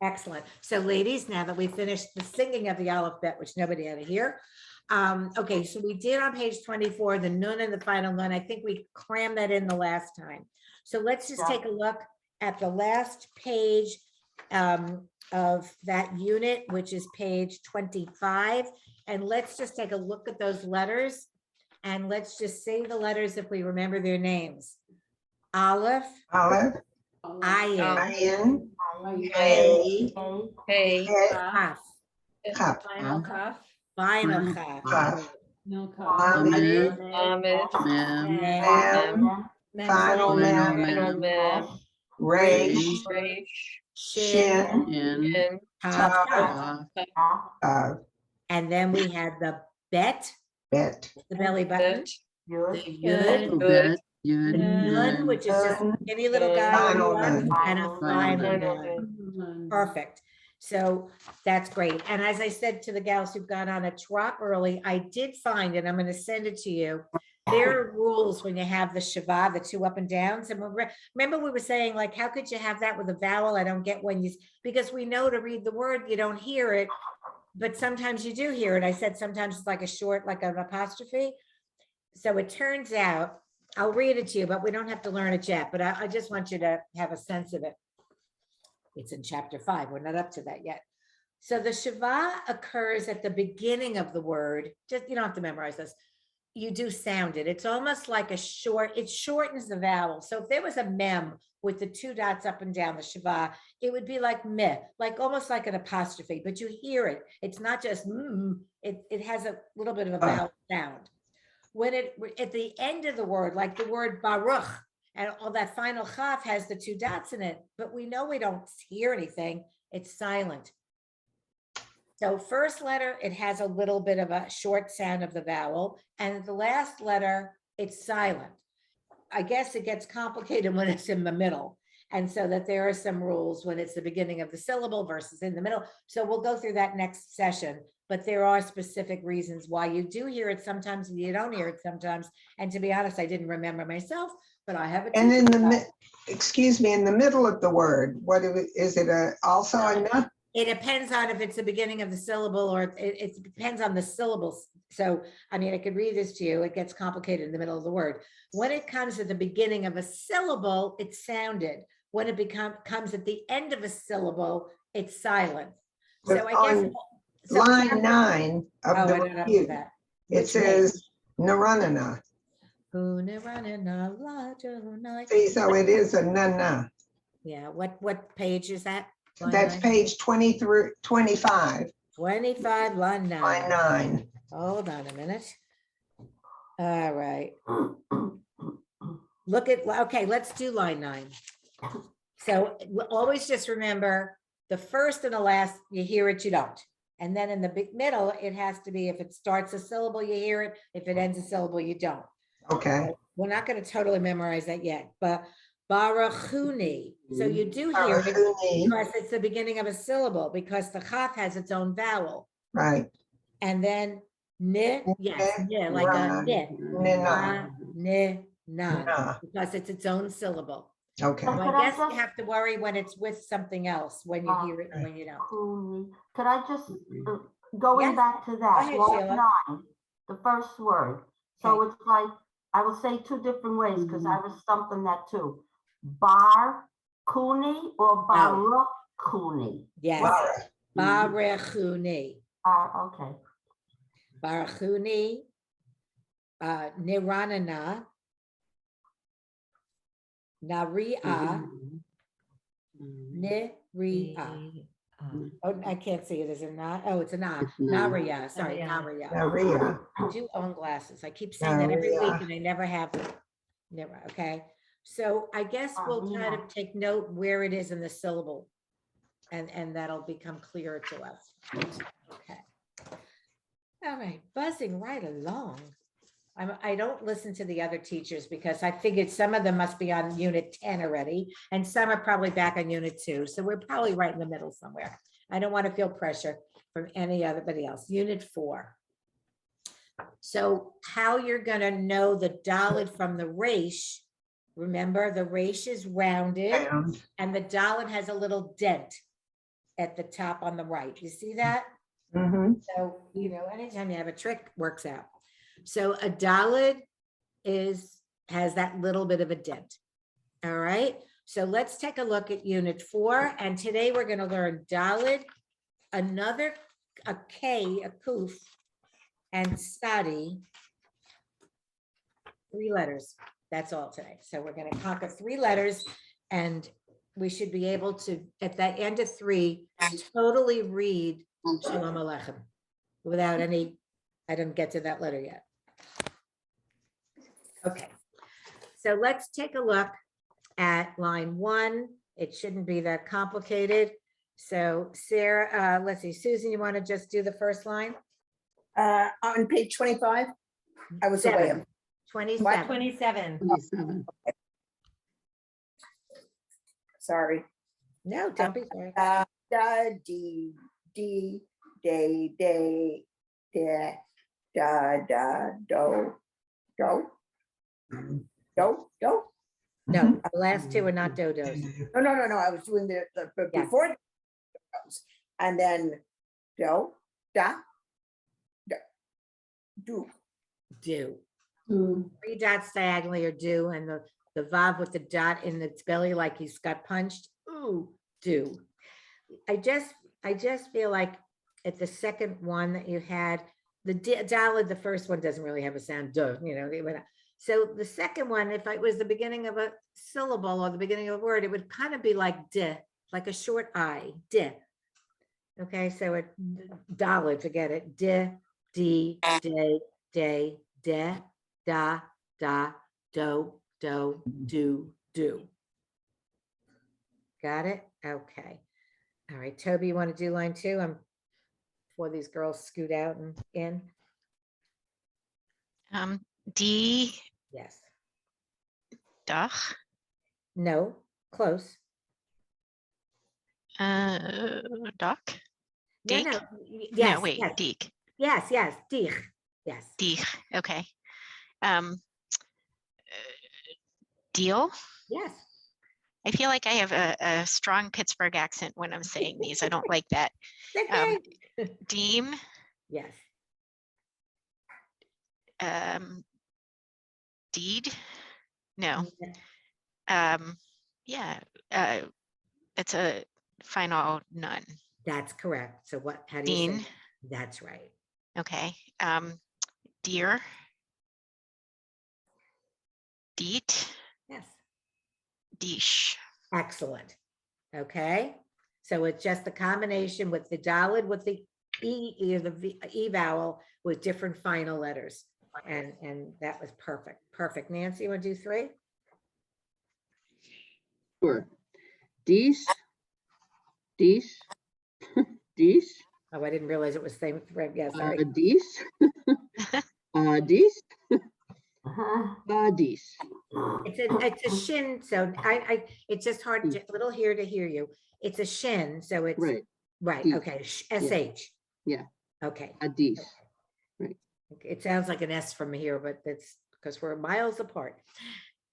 Excellent. So ladies, now that we finished the singing of the alphabet, which nobody had to hear. Okay, so we did on page 24, the nun and the final nun. I think we crammed that in the last time. So let's just take a look at the last page of that unit, which is page 25. And let's just take a look at those letters. And let's just say the letters if we remember their names. Aleph, Aleph, Ayin, Ayin, Hey, Hey, Kaf, Kaf, Final cuff. Final Kaf, Kaf, No cuff. Lamed, Mem. Mem, Final Mem, Resh, Shin, Shin, Tav, Tav, Tav. Tav, And then we had the Bet, Bet, the belly button, the Yud, Good. the Nun, which is just a skinny little guy, Final Nun. and a final Nun. Nun. Perfect. So that's great. And as I said to the gals who've gone on a trot early, I did find, and I'm going to send it to you. There are rules when you have the Shiva, the two up and downs. And remember we were saying, like, how could you have that with a vowel? I don't get when you, because we know to read the word, you don't hear it, but sometimes you do hear it. I said sometimes it's like a short, like an apostrophe. So it turns out, I'll read it to you, but we don't have to learn it yet. But I just want you to have a sense of it. It's in chapter 5. We're not up to that yet. So the Shiva occurs at the beginning of the word. Just, you don't have to memorize this. You do sound it. It's almost like a short, it shortens the vowel. So if there was a mem with the two dots up and down, the Shiva, it would be like meh, like almost like an apostrophe, but you hear it. It's not just it has a little bit of a vowel sound. When it at the end of the word, like the word Baruch, and all that final chaf has the two dots in it, but we know we don't hear anything. It's silent. So first letter, it has a little bit of a short sound of the vowel, and the last letter, it's silent. I guess it gets complicated when it's in the middle. And so that there are some rules when it's the beginning of the syllable versus in the middle. So we'll go through that next session, but there are specific reasons why you do hear it sometimes and you don't hear it sometimes. And to be honest, I didn't remember myself, but I have it. And in the, excuse me, in the middle of the word, what is it also a nun? It depends on if it's the beginning of the syllable or it depends on the syllables. So, I mean, I could read this to you. It gets complicated in the middle of the word. When it comes at the beginning of a syllable, it's sounded. When it comes at the end of a syllable, it's silent. So I guess line 9 of the review, it says Naranana. See, so it is a nana. Yeah, what page is that? That's page 20 through 25. 25, line 9. Line 9. Hold on a minute. All right. Look at, okay, let's do line 9. So always just remember the first and the last, you hear it, you don't. And then in the middle, it has to be, if it starts a syllable, you hear it. If it ends a syllable, you don't. Okay. So we're not going to totally memorize that yet, but Barachuni. So you do hear it because it's the beginning of a syllable, because the chaf has its own vowel. Right. And then ni, yes, ni, like a ni, na, because it's its own syllable. Okay. So I guess you have to worry when it's with something else, when you hear it and when you don't. Could I just, going back to that, ahead, line Sheila. 9, the first word. So it's like, I will say 2 different ways because I was stumped on that too. Bar Kuni or Baruch Kuni? Yes, Barachuni. Okay. Barachuni, Niranana, Naria, Niria. Oh, I can't see it. Is it not? Oh, it's a na. Naria. Sorry, Naria. Naria. I do own glasses. I keep saying that every week and I never have them. Never. Okay. So I guess we'll try to take note where it is in the syllable, and that'll become clearer to us. Okay. All right, buzzing right along. I don't listen to the other teachers because I figured some of them must be on unit 10 already, and some are probably back on unit 2. So we're probably right in the middle somewhere. I don't want to feel pressure from anybody else. Unit 4. So how you're going to know the dalet from the resh. Remember, the resh is rounded and the dalet has a little dent. at the top on the right. You see that? Mhm. So, anytime you have a trick, works out. So a Dalet has that little bit of a dent. All right. So let's take a look at unit 4. And today we're going to learn Dalet, a K, a Kuf, and Sadi. 3 letters. That's all today. So we're going to conquer 3 letters, and we should be able to, at the end of 3, totally read Shalom Aleichem without any, I didn't get to that letter yet. Okay. So let's take a look at line 1. It shouldn't be that complicated. So Sarah, let's see, Susan, you want to just do the first line? On page 25, I was away. 7. 27. 27. 27. Sorry. No, don't be sorry. Da, dee, day, da, do. No, the last 2 are not dodos. No, I was doing the Yeah. before those. And then do, da, do. Do. Mm. 3 dots diagonally are do, and the vav with the dot in its belly like he's got punched. Ooh, do. I just feel like at the second one that you had, the Dalet, the first one doesn't really have a sound. Duh, so the second one, if it was the beginning of a syllable or the beginning of a word, it would kind of be like di, like a short I, di. Okay, so it Dalet, forget it. Di, day, day, de, da, do, do. Got it? Okay. All right, Toby, you want to do line 2? Before these girls scoot out and in. D, Yes. Dach, No, close. Doc, No, no. Deek? Yes, No, wait, yes, Deek, yes, dich. Yes. Deek, okay. Deal. Yes. I feel like I have a strong Pittsburgh accent when I'm saying these. I don't like that. Okay. Deem, Yes. deed, no. Yeah, it's a final none. That's correct. So how do you say Dean, it? That's right. okay. Deer, deet, Yes. deesh. Excellent. Okay. So it's just the combination with the Dalet with the E or the E vowel with different final letters. And that was perfect. Perfect. Nancy, you want to do 3? Sure. Dies. Dies. Dies. Oh, I didn't realize it was same. Yeah, sorry. Dies. Dies. Dies. It's a shin. So it's just hard, a little here to hear you. It's a shin. So it's Right. right. Dies. Okay. SH. Yeah. Okay. Dies. It sounds like an S from here, but that's because we're miles apart.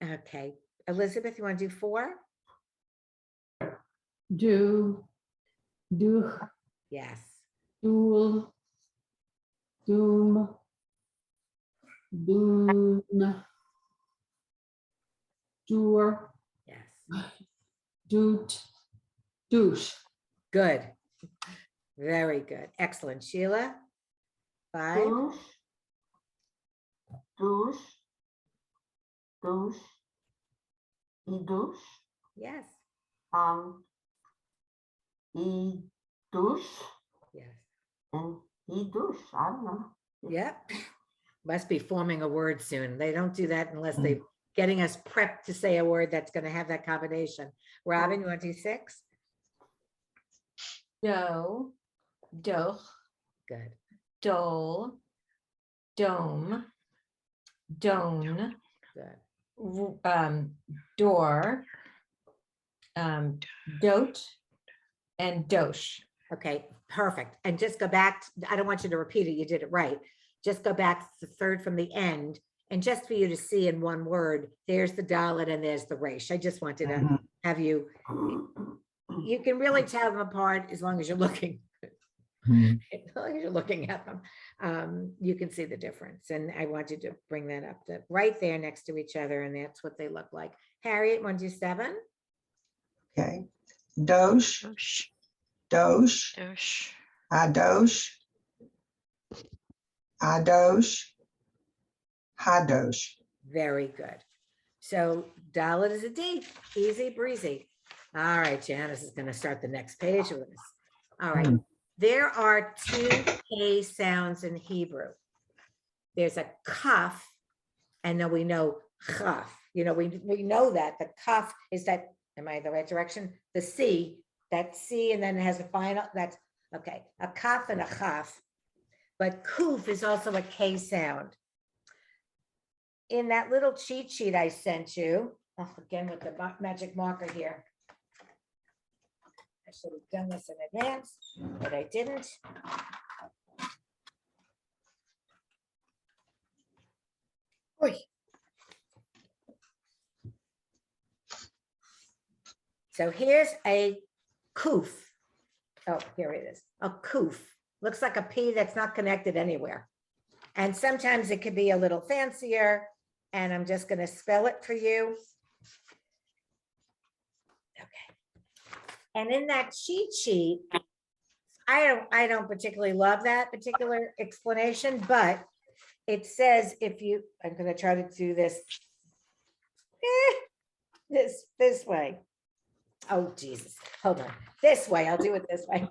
Okay. Elizabeth, you want to do 4? Do, Yes. dool, doom, doon, door, Yes. doot, douche. Good. Very good. Excellent. Sheila? 5? Douche, douche, douche, Yes. douche, Yes. and douche. I don't know. Yep. Must be forming a word soon. They don't do that unless they're getting us prepped to say a word that's going to have that combination. Robin, you want to do 6? Do, doch, Good. dole, dome, done, Good. door, dote, and dosh. Okay, perfect. And just go back. I don't want you to repeat it. You did it right. Just go back to the third from the end. And just for you to see in one word, there's the Dalet and there's the Resh. I just wanted to have you you can really tell them apart as long as you're looking. Hmm. As long as you're looking at them, you can see the difference. And I wanted to bring that up right there next to each other, and that's what they look like. Harriet, 1, 2, 7. Okay. Dosh, Dosh, dosh, dosh. adosh, adosh, hadosh. Very good. So Dalit is a D, easy breezy. All right, Janice is going to start the next page with us. All right. Hmm. There are 2 K sounds in Hebrew. There's a kaf, and then we know chaf. You know, we know that the kaf is that, am I in the right direction? The C, that C, and then it has a final, that's, okay, a kaf and a chaf. But kuf is also a K sound. In that little cheat sheet I sent you, again with the magic marker here. I should have done this in advance, but I didn't. Oy. So here's a kuf. Oh, here it is. A kuf. Looks like a P that's not connected anywhere. And sometimes it could be a little fancier. And I'm just going to spell it for you. Okay. And in that cheat sheet, I don't particularly love that particular explanation, but it says if you, I'm going to try to do this this way. Oh, Jesus. Hold on. This way. I'll do it this way.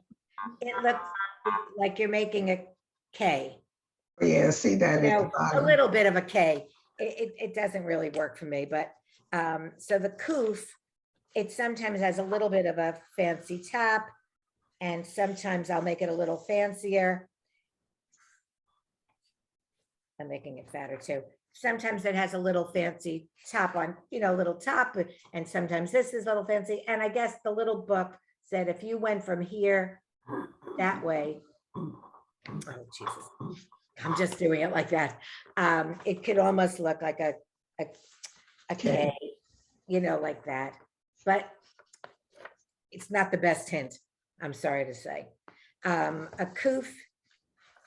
It looks like you're making a K. Yeah, see that You at the know, a bottom. little bit of a K. It doesn't really work for me, but so the kuf, it sometimes has a little bit of a fancy top, and sometimes I'll make it a little fancier. I'm making it fatter too. Sometimes it has a little fancy top on, you know, little top, and sometimes this is a little fancy. And I guess the little book said if you went from here that way, oh Jesus, I'm just doing it like that. It could almost look like a K, you know, like that. But it's not the best hint, I'm sorry to say. A kuf,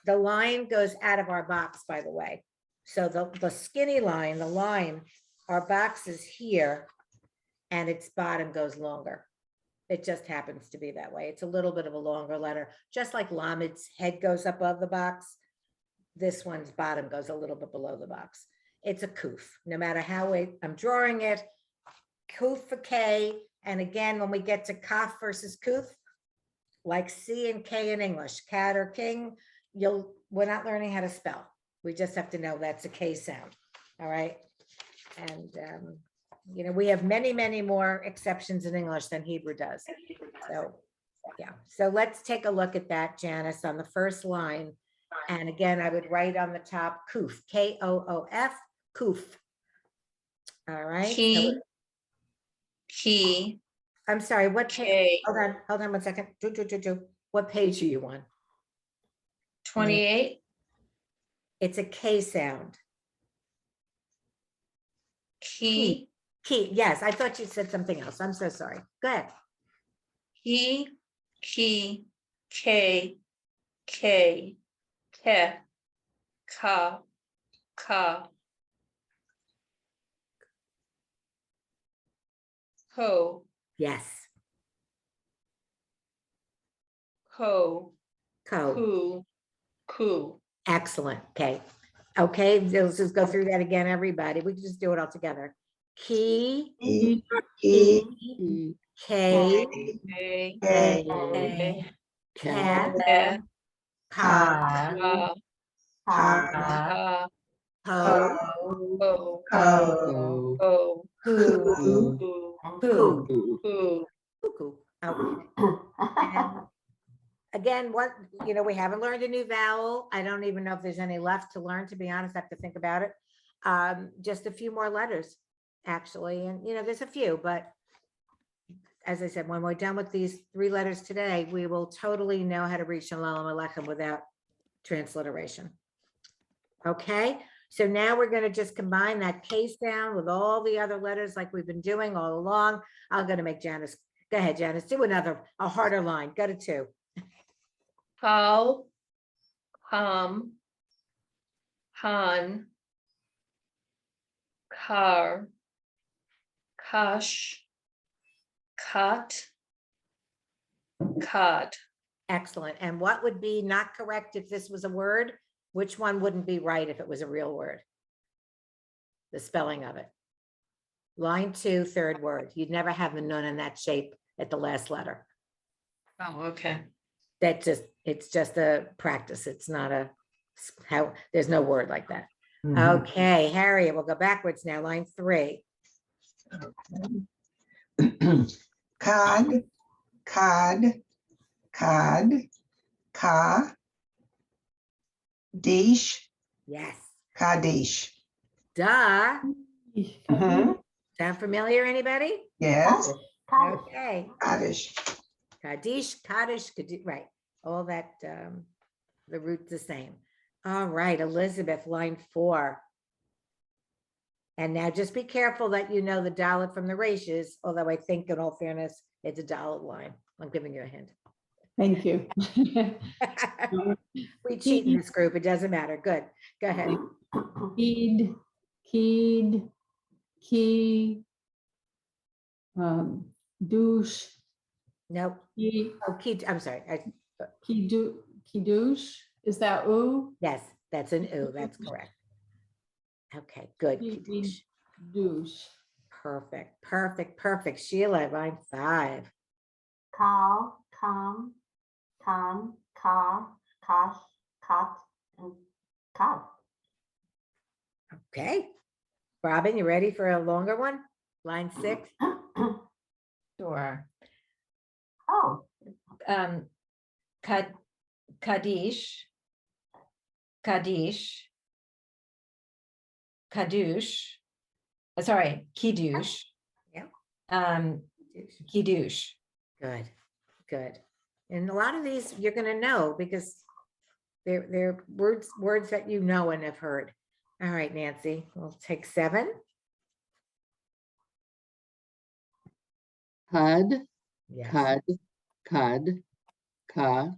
the line goes out of our box, by the way. So the skinny line, the line, our box is here, and its bottom goes longer. It just happens to be that way. It's a little bit of a longer letter, just like Lamed's head goes up above the box. This one's bottom goes a little bit below the box. It's a kuf, no matter how I'm drawing it, kuf for K. And again, when we get to kaf versus kuf, like C and K in English, cat or king, we're not learning how to spell. We just have to know that's a K sound. All right. And, you know, we have many, many more exceptions in English than Hebrew does. So, yeah. So let's take a look at that, Janice, on the first line. And again, I would write on the top kuf, K-O-O-F, kuf. All right. Key. I'm sorry, what page? K. Hold on 1 second. What page are you on? 28. It's a K sound. Key. Key. Yes, I thought you said something else. I'm so sorry. Go ahead. Key. K. K. Ka. Ka. Ko. Yes. Ko. Co. Ku. Excellent. Okay. Okay. Let's just go through that again, everybody. We can just do it all together. Key. E, E. E, K. K. K, Cat. Ka. Ka. Ka. Po. Ko. Ko, Ko. Ku, Poo. Ku. Cuckoo. Okay. And again, we haven't learned a new vowel. I don't even know if there's any left to learn, to be honest. I have to think about it. Just a few more letters, actually. And, there's a few, but as I said, when we're done with these 3 letters today, we will totally know how to read Shalom Aleichem without transliteration. Okay. So now we're going to just combine that K sound with all the other letters like we've been doing all along. I'm going to make Janice Go ahead, Janice. Do a harder line. Go to 2. Hal, Ham, Han, Kar, Kash, Kat, Kad. Excellent. And what would be not correct if this was a word? Which one wouldn't be right if it was a real word? The spelling of it. Line 2, third word. You'd never have the nun in that shape at the last letter. Oh, okay. It's just a practice. It's not there's no word like that. Mhm. Okay, Harriet, we'll go backwards now. Line 3. Cod, cod, cod, ka, dish, Yes. Kaddish. Duh. Mhm. Sound familiar, anybody? Yes, Kaddish. Okay. Kaddish. Kaddish, right. All that, the root's the same. All right, Elizabeth, line 4. And now just be careful that you know the Dalet from the ratios, although I think in all fairness, it's a Dalet line. I'm giving you a hint. Thank you. We cheat in this group. It doesn't matter. Good. Go ahead. Keed, keed, key, douche, Nope. key, Oh, I'm sorry. kiddush. Is that ooh? Yes, that's an ooh. That's correct. Okay, good. Kiddush. Douche. Perfect, perfect, perfect. Sheila, line 5. Kal, kam, kan, kar, kash, kat, and kad. Okay. Robin, you ready for a longer one? Line 6. Sure. Oh, Kaddish, Kaddish, Kaddush, sorry, Kiddush. Yeah. Kiddush. Good, good. And a lot of these you're going to know because they're words that you know and have heard. All right, Nancy, we'll take 7. Cod, Yes. cod, cod, ka,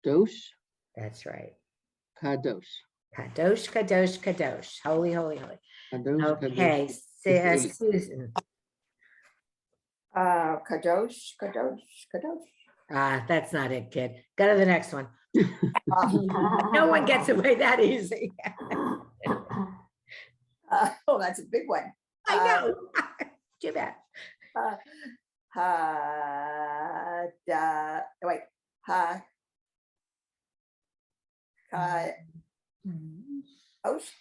dosh, That's right. kadosh. Kadosh, kadosh, kadosh. Holy, holy, holy. Kadosh, Okay, It's 8. Susan. Kadosh, kadosh, kadosh. That's not it, kid. Go to the next one. Uh, No one gets away that easy. Oh, that's a big one. I know. Too bad. Wait, ha.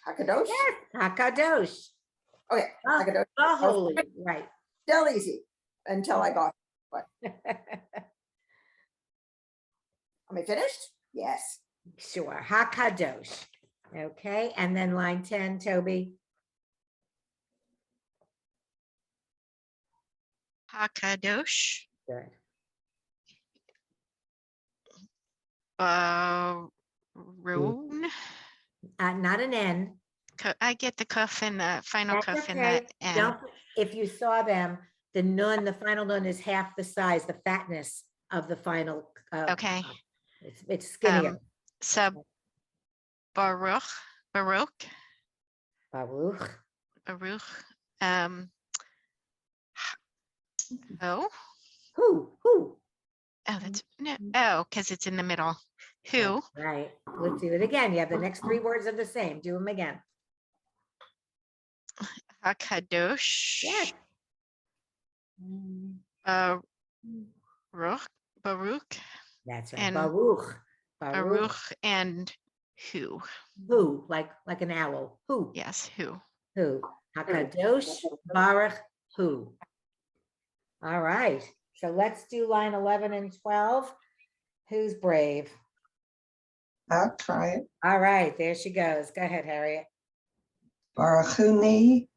Hakadosh? Yes, Hakadosh. Okay, Oh, Hakadosh. the holy, right. Still easy until I got, am I finished? Yes. Sure, Hakadosh. Okay, and then line 10, Toby. Hakadosh. Good. Roon. Not an N. I get the cuff and the final That's cuff in okay. that. Don't, if you saw them, the nun, the final nun is half the size, the fatness of the final. Okay. It's skinnier. Sub Baruch. Baruch. Oh, Who? that's no. Oh, because it's in the middle. Who? Right. Let's do it again. You have the next 3 words are the same. Do them again. Hakadosh. Yes. Baruch. That's right. And Baruch. Baruch and who? Who? Like an owl. Who? Yes, who? Who? Hakadosh Baruch Hu. All right. So let's do line 11 and 12. Who's brave? I'll try it. All right, there she goes. Go ahead, Harriet. Baruchuni,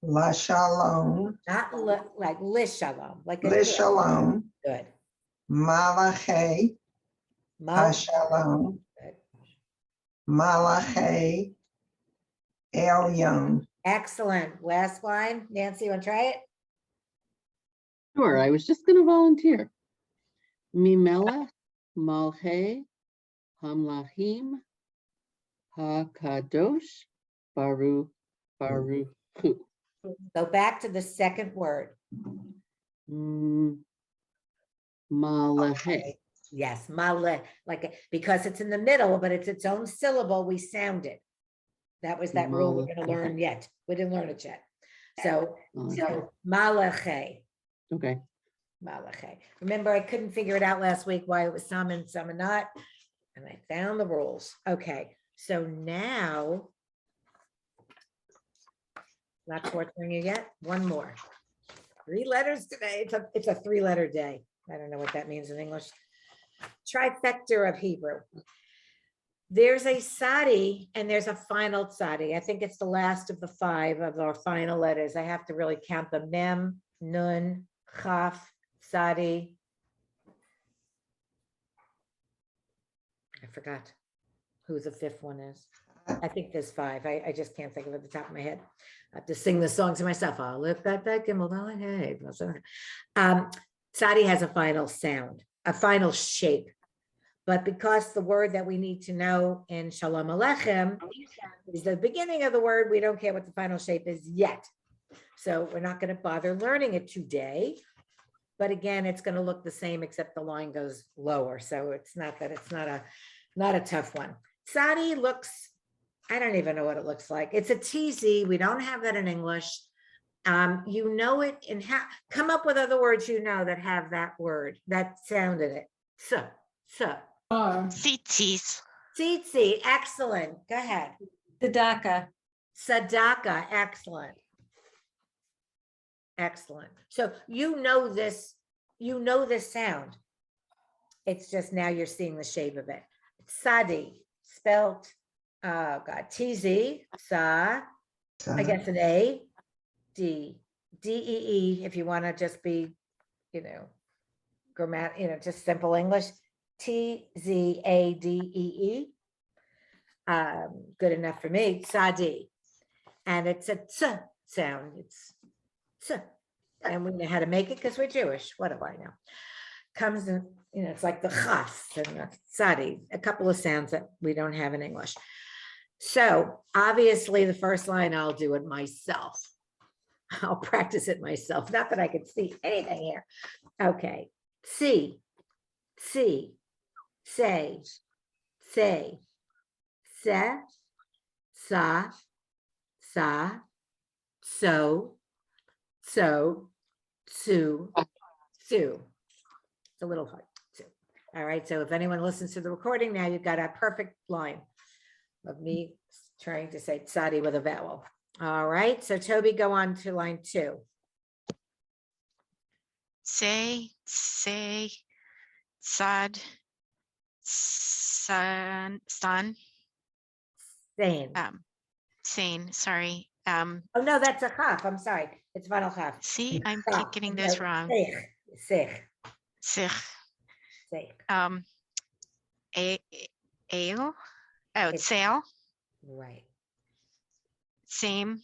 la shalom, Not like Liz Shalom, like a le shalom, good. malache, hashalom, Good. malache, elyon. Excellent. Last line. Nancy, you want to try it? Sure, I was just gonna volunteer. Mimela, Malhe, Hamlahim, HaKadosh, Baruchu. Go back to the second word. Malahe. Yes, male, like, because it's in the middle, but it's its own syllable, we sound it. That was that rule we're gonna learn yet. We didn't learn it yet. So malache, Okay. malache. Remember, I couldn't figure it out last week why it was some and some are not. And I found the rules. Okay, so now. Not torturing you yet. One more. 3 letters today. It's a 3-letter day. I don't know what that means in English. Trifecta of Hebrew. There's a sadi and there's a final sadi. I think it's the last of the 5 of our final letters. I have to really count the mem, nun, chaf, sadi. I forgot who the 5th one is. I think there's 5. I just can't think of it at the top of my head. I have to sing the song to myself. I'll lift that back and Sadi has a final sound, a final shape. But because the word that we need to know in Shalom Aleichem is the beginning of the word, we don't care what the final shape is yet. So we're not going to bother learning it today. But again, it's going to look the same, except the line goes lower. So it's not that it's not a tough one. Sadi looks, I don't even know what it looks like. It's a TZ. We don't have that in English. You know it in come up with other words you know that have that word, that sound in it. So. Bar. Tzitzis. Tsitsi, excellent. Go ahead. Sadaka. Sadaka, excellent. Excellent. So you know this sound. It's just now you're seeing the shape of it. Sadi, spelt, oh God, TZ, sa, I guess an A, D, D-E-E, if you want to just be, just simple English, T-Z-A-D-E-E. Good enough for me, Sadi. And it's a t sound, it's t. And we know how to make it because we're Jewish. What do I know? Comes in, it's like the chas and the sadi, a couple of sounds that we don't have in English. So obviously the first line, I'll do it myself. I'll practice it myself. Not that I could see anything here. Okay. See, say, se, sa, so, Sue. It's a little hard. Sue. All right. So if anyone listens to the recording now, you've got a perfect line of me trying to say tzadi with a vowel. All right. So Toby, go on to line 2. Say, sad, son, Sane. sane, sorry. Oh no, that's a chaf. I'm sorry. It's final chaf. See, I keep getting this wrong. Sich. Sich. Ale. Oh, It's- sale. Right. Same.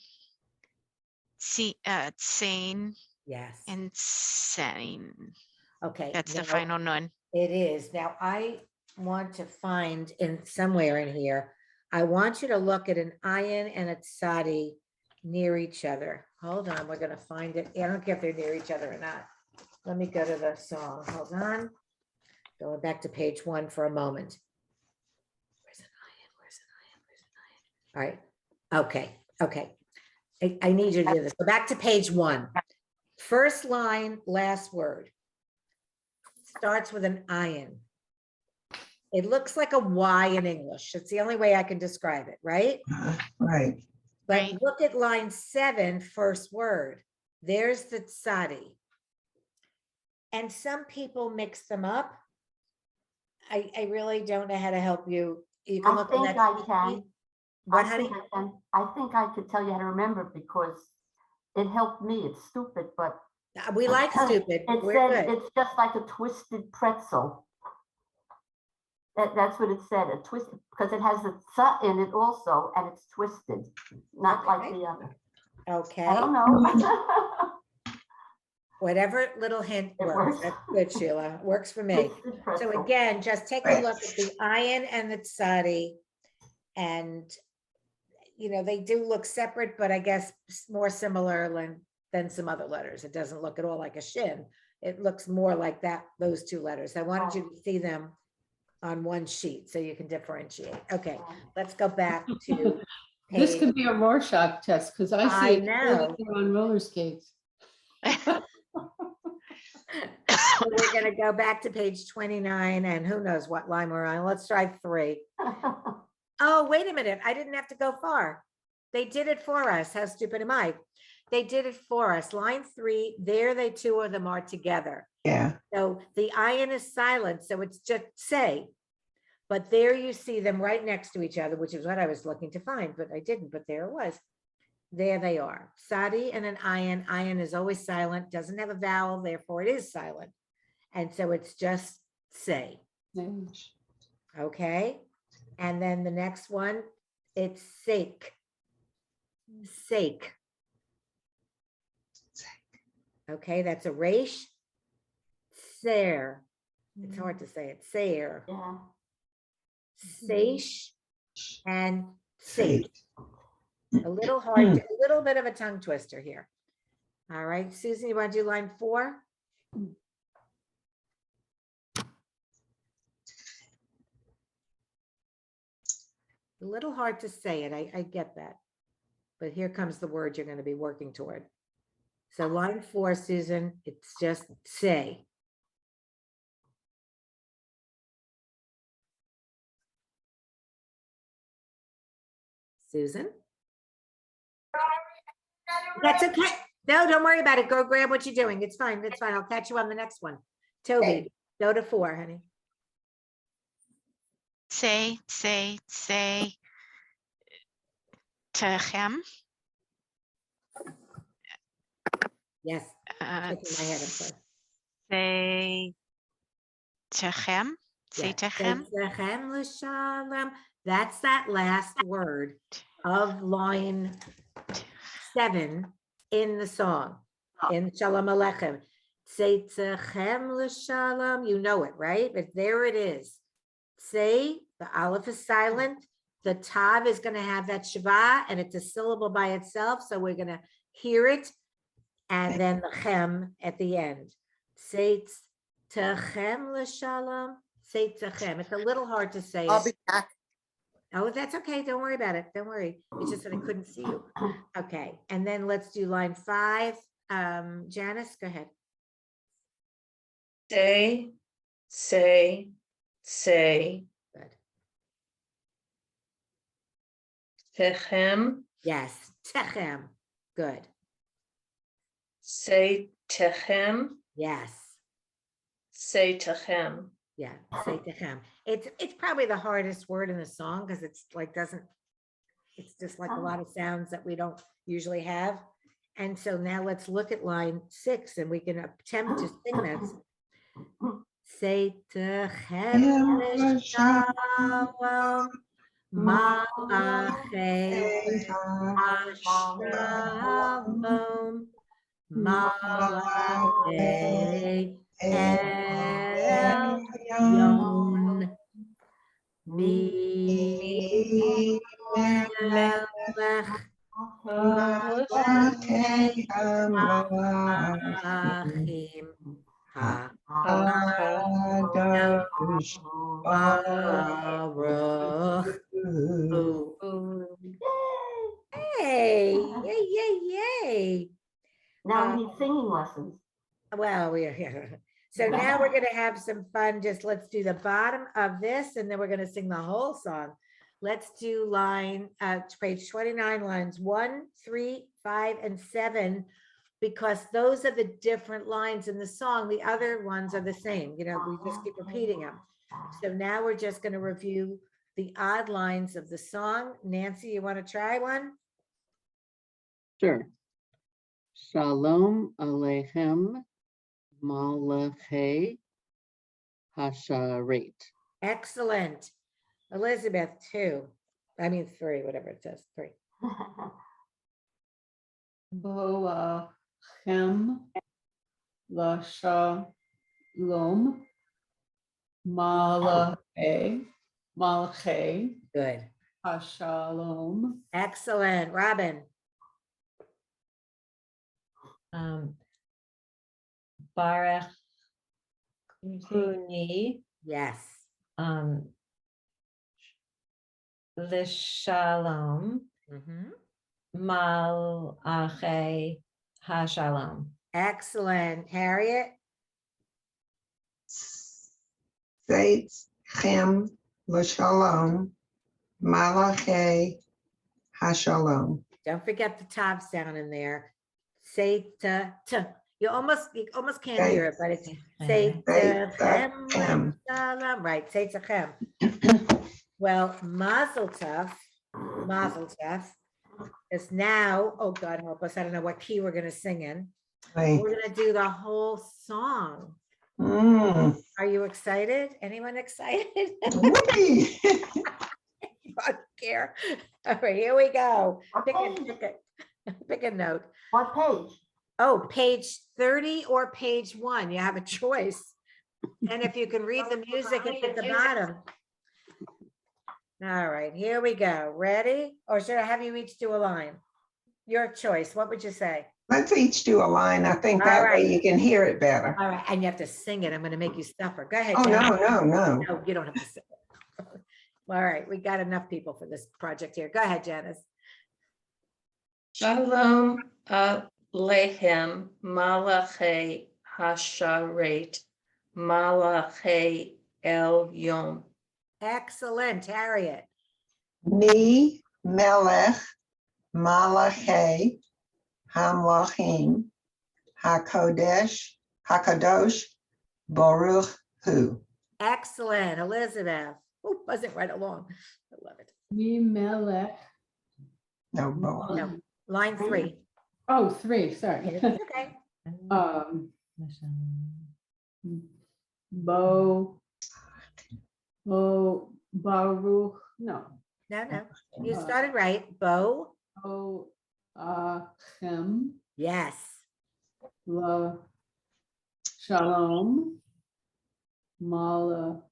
Sane Yes. and sane. Okay. That's the now- final nun. It is. Now I want to find in somewhere in here, I want you to look at an ayin and a tzadi near each other. Hold on, we're gonna find it. I don't care if they're near each other or not. Let me go to the song. Hold on. Going back to page 1 for a moment. Where's an ayin? All right. Okay. I need you to do this. Go back to page 1. First line, last word. Starts with an ayin. It looks like a Y in English. It's the only way I can describe it, right? Right. But Right. look at line 7, first word. There's the tzadi. And some people mix them up. I really don't know how to help you. You can I look on think that I sheet. can. What, I honey? think I can. I think I could tell you how to remember it because it helped me. It's stupid, but We like stupid. it We're said good. it's just like a twisted pretzel. That's what it said, a twisted, because it has the tsa in it also, and it's twisted, not like Okay. the other. Okay. I don't know. Whatever little hint It works. works. That's good, Sheila. Works for me. It's the So crystal. again, just take a look at the ayin and the tzadi. And, you know, they do look separate, but I guess more similar than some other letters. It doesn't look at all like a shin. It looks more like that, those two letters. I wanted you to see them on one sheet so you can differentiate. Okay, let's go back to This page. could be a Rorschach test because I I see it clearly know. here on roller skates. So we're gonna go back to page 29 and who knows what line we're on. Let's try 3. Oh, wait a minute. I didn't have to go far. They did it for us. How stupid am I? They did it for us. Line 3, there they two of them are together. Yeah. So the ayin is silent, so it's just say. But there you see them right next to each other, which is what I was looking to find, but I didn't, but there it was. There they are. Sadi and an ayin. Ayin is always silent, doesn't have a vowel, therefore it is silent. And so it's just say. Okay. And then the next one, it's sake. Sake. Okay, that's a resh. Ser. It's hard to say it. Ser. Yeah. Seish and sake. A little hard, a little bit of a tongue twister here. All right, Susan, you want to do line 4? A little hard to say it. I get that. But here comes the word you're going to be working toward. So line 4, Susan, it's just say. Susan? That's okay. No, don't worry about it. Go grab what you're doing. It's fine. It's fine. I'll catch you on the next one. Toby, go to 4, honey. Say, Techem. Yes. Shaking my head, I'm sorry. Say, Techem. Say, Yes. Techem. Techem l'shalom. That's that last word of line 7 in the song, in Shalom Aleichem. Say Techem l'shalom. You know it, right? But there it is. Say, the aleph is silent. The tav is going to have that shava, and it's a syllable by itself. So we're going to hear it. And then the chem at the end. Say Techem l'shalom. Say Techem. It's a little hard to say. I'll It. be back. Oh, that's okay. Don't worry about it. Don't worry. It's just that I couldn't see you. Okay. And then let's do line 5. Janice, go ahead. Say. Good. Techem. Yes. Techem. Good. Say Techem. Yes. Say Techem. Yeah. Say Techem. It's probably the hardest word in the song because it's like it's just like a lot of sounds that we don't usually have. And so now let's look at line 6 and we can attempt to sing this. Say Techem l'shalom malachei Shalom malachei Elyon Melech Malachim Baruch Hu. Hey, yay, yay, yay. Now we need singing lessons. Well, we are here. So now we're going to have some fun. Just let's do the bottom of this, and then we're going to sing the whole song. Let's do page 29, lines 1, 3, 5, and 7, because those are the different lines in the song. The other ones are the same. You know, we just keep repeating them. So now we're just going to review the odd lines of the song. Nancy, you want to try one? Sure. Shalom Aleichem Malachei Hasharet. Excellent. Elizabeth, 2. I mean 3, whatever it says, 3. Boachem La Shalom. Malachi. Good. Hashalom. Excellent. Robin. Baruch Huni, Yes. Lishalom, Mhm. Malachi Hashalom. Excellent. Harriet. Seitchem l'shalom, Malachi hashalom. Don't forget the top sound in there. Say to. You almost can't hear it, but it's say to Seitchem. shalom. Right. Say to chem. Well, Mazel Tov. Mazel Tov is now. Oh God help us! I don't know what key we're gonna sing in. Wait. We're gonna do the whole song. Mm. Are you excited? Anyone excited? Whoopee. I don't care. All right, here we go. Pick a note. What page? Oh, page 30 or page 1. You have a choice. And if you can read the music, it's at the bottom. All right, here we go. Ready? Or should I have you each do a line? Your choice. What would you say? Let's each do a line. I think All that right. way you can hear it better. All right, and you have to sing it. I'm going to make you suffer. Go ahead. Oh, Jen. no. No, you don't have to sing it. All right, we got enough people for this project here. Go ahead, Janice. Shalom Aleichem Malachi Hasharet Malachi El Yom. Excellent, Harriet. Mi melech malachi hamlachim hakadosh baruch hu. Excellent, Elizabeth. Oh, wasn't right along. I love it. Mimelech. No, bo. No, line 3. Oh, 3, sorry. It's okay. Baruch, no. No. You started right. Bo. Achem Yes. la Shalom. Mala.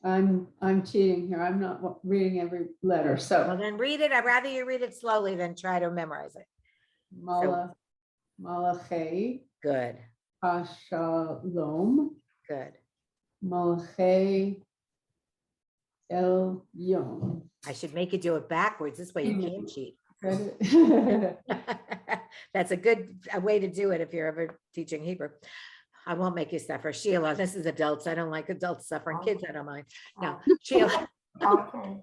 I'm cheating here. I'm not reading every letter. Well, So then read it. I'd rather you read it slowly than try to memorize it. Malachi Good. Hashalom. Good. Malachi El Yom. I should make you do it backwards. This way you can't cheat. That's a good way to do it if you're ever teaching Hebrew. I won't make you suffer. Sheila, this is adults. I don't like adults suffering. Kids, I don't mind. No, Sheila. Okay.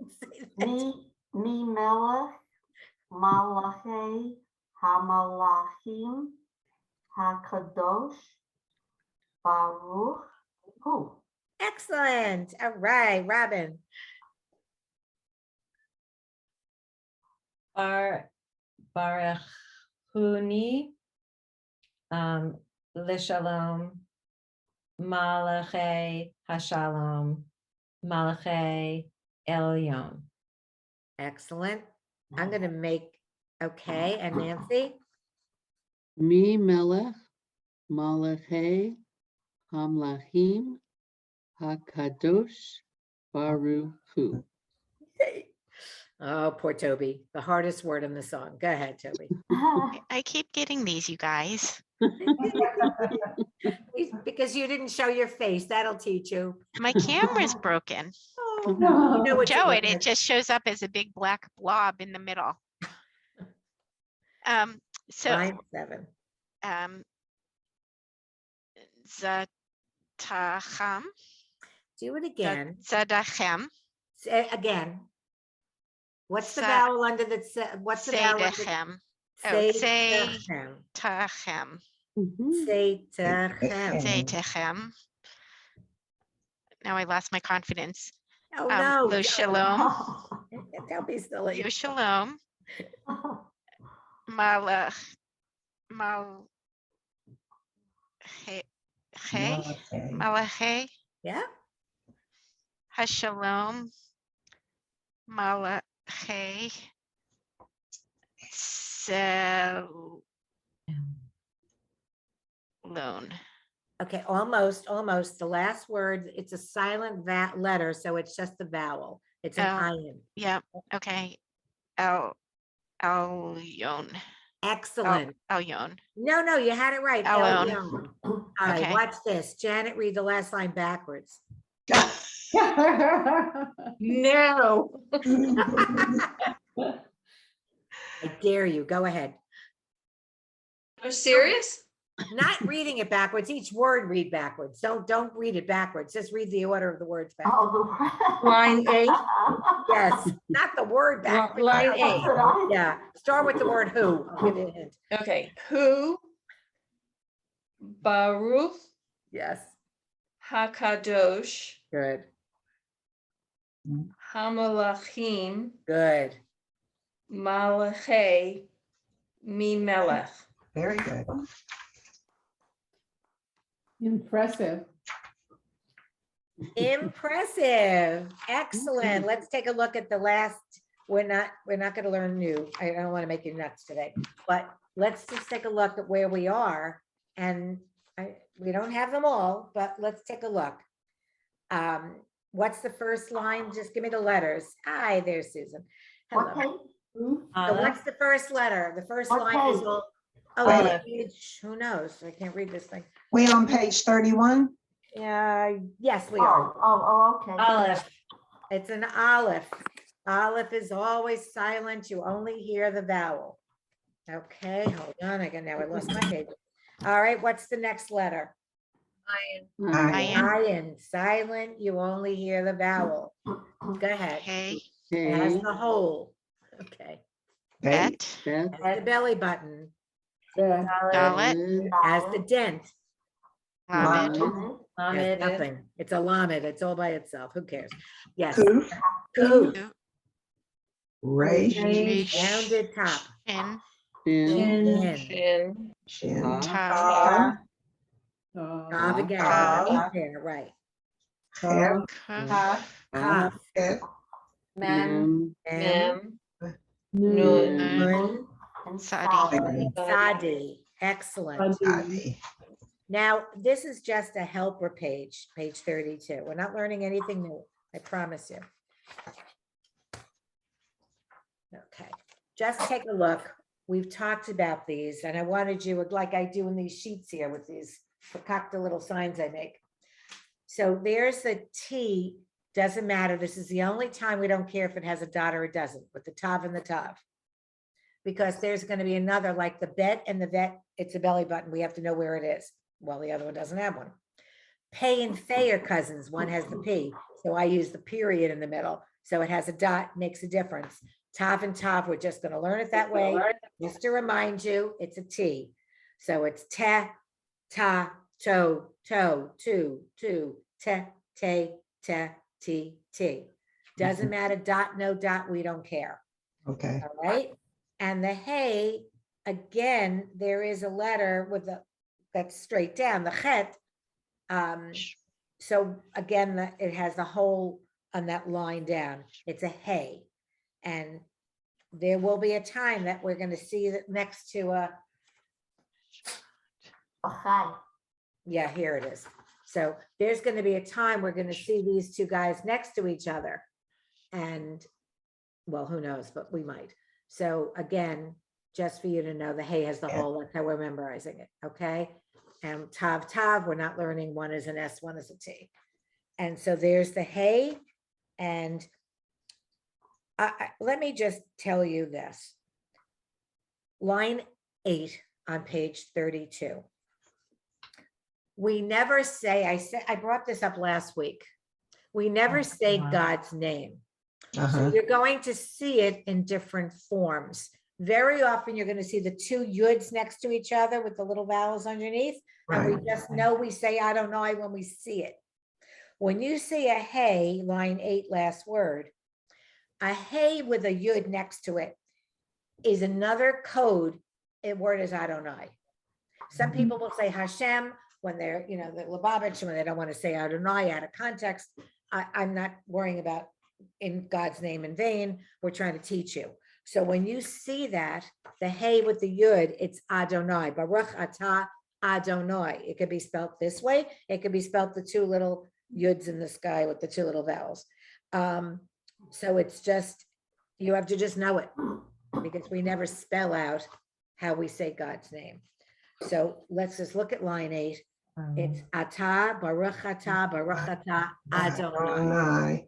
Mi melech malachi hamalachim hakadosh baruch hu. Excellent. All right, Robin. Baruch Huni, Lishalom, Malachi Hashalom, Malachi El Yom. Excellent. I'm going to make, okay, and Nancy? Mi melech malachi hamlachim hakadosh baruch hu. Oh, poor Toby. The hardest word in the song. Go ahead, Toby. I keep getting these, you guys. Because you didn't show your face. That'll teach you. My camera's broken. Oh, you know what Show you it. It just shows up as a big black blob in the middle. So Line 7. Zatacham. Do it again. Zadachem. Say again. What's the Sa- vowel under the, what's the vowel? under- Seidachem. Oh, Seitachem. Tachem. Mhm. Seitachem. Seitachem. Now I lost my confidence. Oh, no. Lo shalom. Don't be silly. Lo shalom. Malach. Mal. Hey. Malachi. Yeah. Hashalom. Malachi. Selon. Okay, almost. The last word, it's a silent letter, so it's just the vowel. It's an Oh. ion. Yep, okay. Elyon. Excellent. Elyon. No, you had it right. Elyon. Elyon. All right, Okay. watch this. Janet, read the last line backwards. No. I dare you. Go ahead. You're serious? Not reading it backwards. Each word read backwards. Don't read it backwards. Just read the order of the words backwards. Oh, Line 8. Yes, not the word backwards. Line No. 8. Yeah, start with the word who. I'll give you a hint. Okay. Who? Baruch Yes, Hakadosh good, Hamalachim good. Malachei Mimelech. Very good. Impressive. Impressive. Excellent. Let's take a look at the last. We're not going to learn new. I don't want to make you nuts today, but let's just take a look at where we are. And we don't have them all, but let's take a look. What's the first line? Just give me the letters. Hi there, Susan. What Hello. page? So what's the first letter? The first What line is page? all. Oh, Aleph. page, who knows? I can't read this thing. We on page 31? Yes, we are. Okay. Aleph. It's an Aleph. Aleph is always silent. You only hear the vowel. Okay, hold on. Now I lost my page. All right, what's the next letter? Iron. Silent. You only hear the vowel. Go ahead. Okay. It has the hole. Okay. Bet. Bet. Has the belly button. Yeah. Dalet. Has the dent. Lamed. Has nothing. It's a lamed. It's all by itself. Who cares? Yes. Kuf, Kuf. Resh, Rounded top. Shin. Shin. Shin. Shin, Tav. Tav again. Tav. Right there, right. Hef, Kuf. Kaf. Het, Mem. Mem. Mem. Nun. Nun. And Sadi. Sadi. Excellent. Adi. Now, this is just a helper page, page 32. We're not learning anything new, I promise you. Okay, just take a look. We've talked about these, and I wanted you, like I do in these sheets here with these fakakta little signs I make. So there's the T, doesn't matter. This is the only time we don't care if it has a dot or it doesn't, with the tav and the tav. Because there's going to be another, like the bet and the vet, it's a belly button. We have to know where it is. Well, the other one doesn't have one. Pay and Fay are cousins. One has the P. So I use the period in the middle. So it has a dot, makes a difference. Tav and tav, we're just going to learn it that way. Just to remind you, it's a T. So it's te, ta, to, tu, te, ti, ti. Doesn't matter, dot, no dot, we don't care. Okay. All right. And the hey, again, there is a letter with the, that's straight down, the chet. So again, it has the hole on that line down. It's a hey. And there will be a time that we're going to see that next to a, yeah, here it is. So there's going to be a time we're going to see these two guys next to each other. And well, who knows, but we might. So again, just for you to know, the hey has the hole. That's how we're memorizing it. Okay. And tav, tav, we're not learning one is an S, one is a T. And so there's the hey. And let me just tell you this. Line 8 on page 32. We never say, I brought this up last week. We never say God's name. So you're going to see it in different forms. Very often you're going to see the two yuds next to each other with the little vowels underneath. And we just know we say Adonai when we see it. When you see a hey, line 8, last word, a hey with a yud next to it is another code. A word is Adonai. Some people will say Hashem when they're, the Lubavitch, when they don't want to say Adonai out of context. I'm not worrying about in God's name in vain. We're trying to teach you. So when you see that, the hey with the yud, it's Adonai. Baruch atah Adonai. It could be spelled this way. It could be spelled the two little yuds in the sky with the two little vowels. So it's just, you have to just know it because we never spell out how we say God's name. So let's just look at line 8. It's Ata, Baruch Ata Adonai.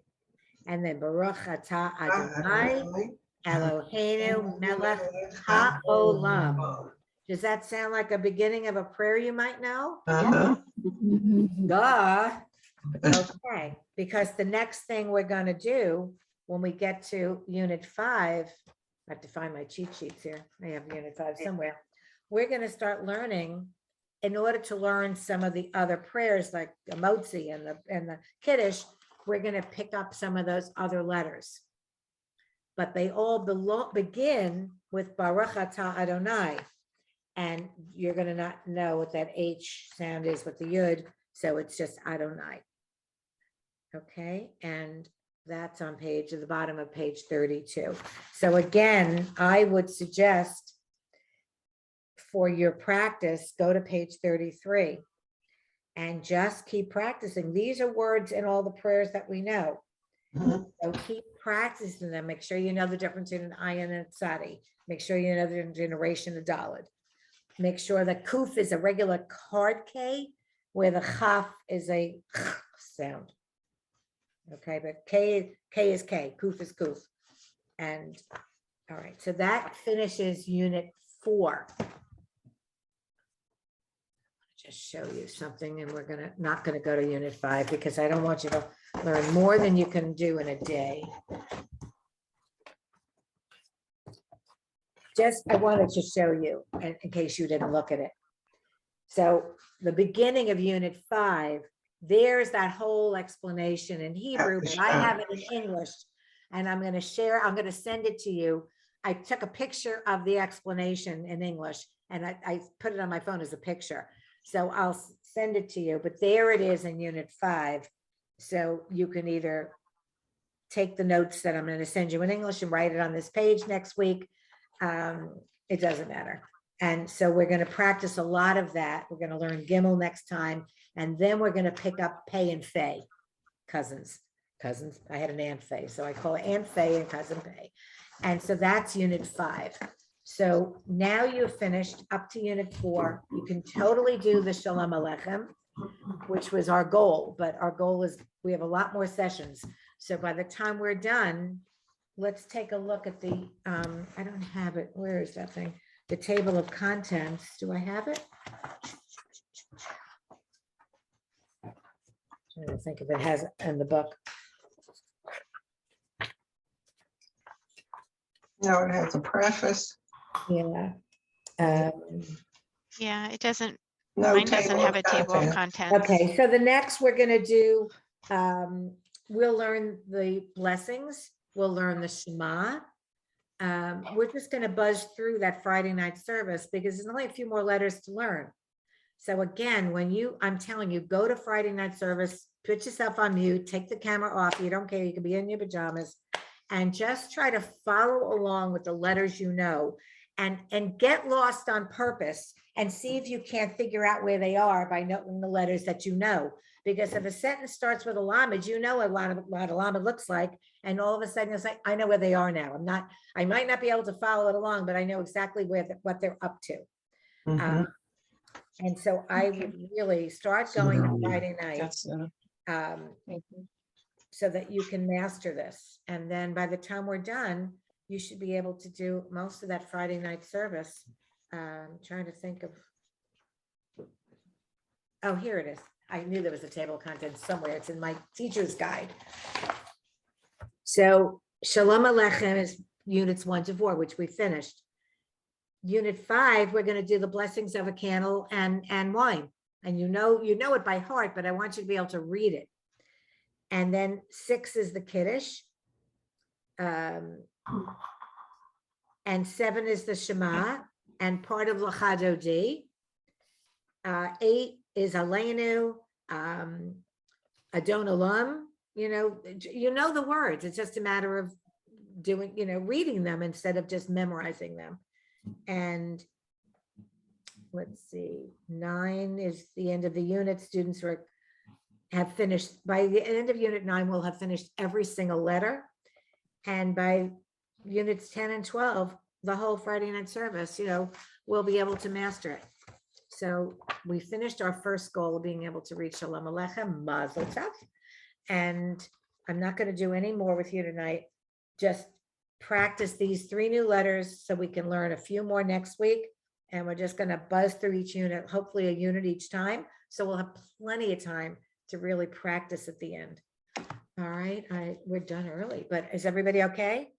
And then Baruch Ata Adonai, Eloheinu melech haolam. Does that sound like a beginning of a prayer you might know? Uh-huh. Duh. Okay, because the next thing we're going to do when we get to unit 5, I have to find my cheat sheets here. I have unit 5 somewhere. We're going to start learning, in order to learn some of the other prayers like the Motzi and the Kiddush, we're going to pick up some of those other letters. But they all begin with Baruch Atah Adonai. And you're going to not know what that H sound is with the Yud. So it's just Adonai. Okay. And that's on at the bottom of page 32. So again, I would suggest for your practice, go to page 33 and just keep practicing. These are words in all the prayers that we know. So keep practicing them. Make sure you know the difference in an ayin and a tzadi. Make sure you know the difference in a resh and a daled. Make sure that kuf is a regular hard K, where the chaf is a sound. Okay, but K is K, kuf is kuf. And all right, so that finishes unit 4. Just show you something, and we're not gonna go to unit 5 because I don't want you to learn more than you can do in a day. Just, I wanted to show you in case you didn't look at it. So the beginning of unit 5, there's that whole explanation in Hebrew, but I have it in English, and I'm going to send it to you. I took a picture of the explanation in English, and I put it on my phone as a picture. So I'll send it to you, but there it is in unit 5. So you can either take the notes that I'm going to send you in English and write it on this page next week. It doesn't matter. And so we're going to practice a lot of that. We're going to learn Gimel next time. And then we're going to pick up Pei and Fei, cousins. I had an Aunt Fei, so I call it Aunt Fei and Cousin Pei. And so that's unit 5. So now you've finished up to unit 4. You can totally do the Shalom Aleichem, which was our goal. But our goal is we have a lot more sessions. So by the time we're done, let's take a look at the, I don't have it. Where is that thing? The table of contents. Do I have it? I don't think if it has it in the book. No, it has a preface. Yeah. Yeah, it doesn't, No mine doesn't table have of a table of contents. contents. Okay, so the next we're going to do, we'll learn the blessings. We'll learn the Shema. We're just going to buzz through that Friday night service because there's only a few more letters to learn. So again, I'm telling you, go to Friday night service, put yourself on mute, take the camera off. You don't care. You can be in your pajamas and just try to follow along with the letters you know and get lost on purpose and see if you can't figure out where they are by knowing the letters that you know. Because if a sentence starts with a lamed, you know what a lamed looks like. And all of a sudden it's like, I know where they are now. I might not be able to follow it along, but I know exactly what they're up to. And so I would really start going to Friday night so that you can master this. And then by the time we're done, you should be able to do most of that Friday night service. I'm trying to think of, oh, here it is. I knew there was a table of contents somewhere. It's in my teacher's guide. So Shalom Aleichem is units 1 to 4, which we finished. Unit 5, we're going to do the blessings of a candle and wine. And you know it by heart, but I want you to be able to read it. And then 6 is the Kiddush. And 7 is the Shema and part of L'cha Dodi. 8 is Aleinu, Adon Olam. You know the words. It's just a matter of reading them instead of just memorizing them. And let's see, 9 is the end of the unit. Students have finished, by the end of unit 9, we'll have finished every single letter. And by units 10 and 12, the whole Friday night service, we'll be able to master it. So we finished our first goal of being able to read Shalom Aleichem, Mazel Tov. And I'm not going to do any more with you tonight. Just practice these 3 new letters so we can learn a few more next week. And we're just going to buzz through each unit, hopefully a unit each time. So we'll have plenty of time to really practice at the end. All right, we're done early, but is everybody okay?